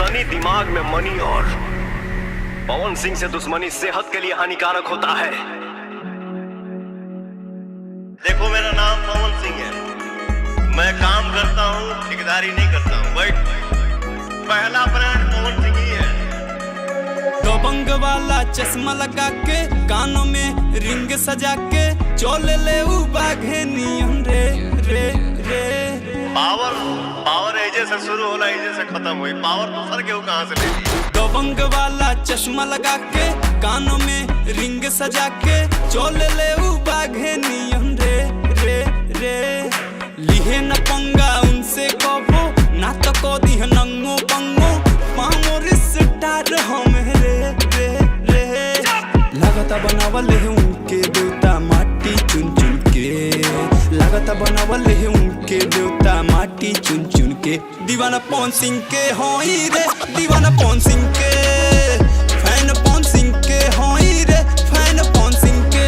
मनी दिमाग में मनी और पवन सिंह से दुश्मनी सेहत के लिए हानिकारक होता है। देखो मेरा नाम पवन सिंह है, मैं काम करता हूँ, ठेकेदारी नहीं करता हूँ। पहला ब्रांड पवन सिंह ही है। दबंग वाला चश्मा लगा के, कानों में रिंग सजा के, चोले ले बाघे नियम रे रे रे। पावर एजे से शुरू होला, एजे से खत्म हुई। पावर तो सर के वो कहाँ से ले ली? दबंग वाला चश्मा लगा के, कानों में रिंग सजा के, चोले ले बाघे नियम रे रे रे। लिहे न पंगा उनसे कबो, ना तो को दी नंगो पंगो, पामोर स्टार हम रे रे रे। लगता बनावल है उनके देवता माटी चुन चुन के, लगता बनावल है उनके देवता माटी चुन चुन के। दीवाना पवन सिंह के होई रे, दीवाना पवन सिंह के, फैन पवन सिंह के होई रे, फैन पवन सिंह के।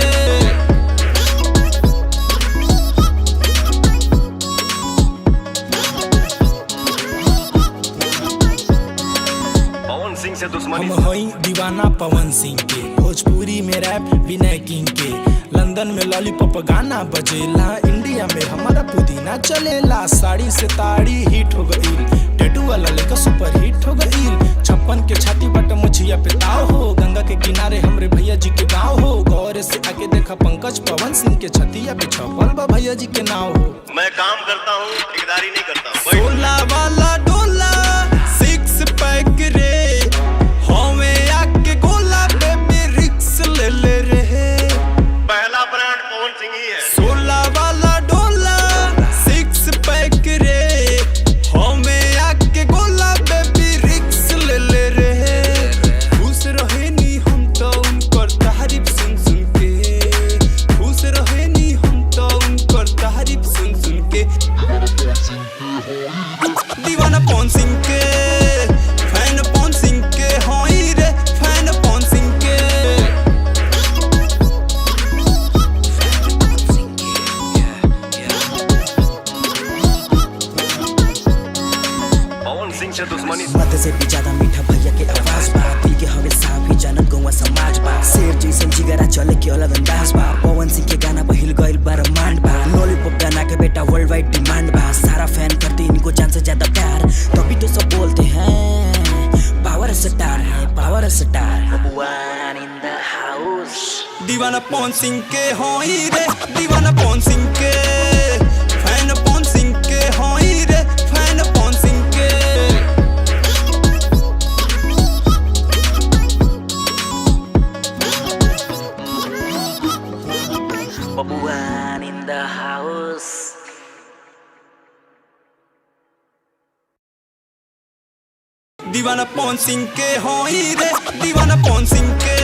पवन सिंह से दुश्मनी हम हई दीवाना पवन सिंह के, भोजपुरी में रैप विनय किंग के, लंदन में लॉलीपॉप गाना बजेला, इंडिया में हमारा पुदीना चलेला। साड़ी से ताड़ी हिट हो गई, टैटू वाला लेकर सुपर हिट हो गई। 56 के छाती बट मुछिया पे ताव हो, गंगा के किनारे हमरे भैया जी के गाँव हो। गौर से आके देखा पंकज पवन सिंह के छतिया पे छपल बा भैया जी के नाव हो। मैं काम करता हूँ, ठेकेदारी नहीं करता हूँ। 16 वाला डोला, 6 पैक रे, हमें आके गोला बेबी रिक्स ले ले रे। पहला ब्रांड पवन सिंह ही है। 16 वाला डोला, 6 पैक रे, हमें आके गोला बेबी रिक्स ले ले रे। खुश रहे नी हम तो उनकर तारीफ सुन सुन के, खुश रहे नी हम तो उनकर तारीफ सुन सुन के। दीवाना पवन सिंह के, फैन पवन सिंह के होई रे, फैन पवन सिंह के। पवन सिंह से दुश्मनी मत से भी ज्यादा मीठा भैया के आवाज बा, दिल के हवे साफ ही जानत गौवा समाज बा। शेर जैसन जिगरा चले के अलग अंदाज बा, पवन सिंह के गाना पहिल गइल ब्रह्मांड बा। लॉलीपॉप गाना के बेटा वर्ल्ड वाइड डिमांड बा, सारा फैन करते इनको जान से ज्यादा प्यार, तभी तो सब बोलते हैं पावर स्टार है, पावर स्टार। भगवान इन द हाउस। दीवाना पवन सिंह के होई रे, दीवाना पवन सिंह के, फैन पवन सिंह के होई रे, फैन पवन सिंह के। भगवान इन द हाउस। दीवाना पवन सिंह के होई रे, दीवाना पवन सिंह के।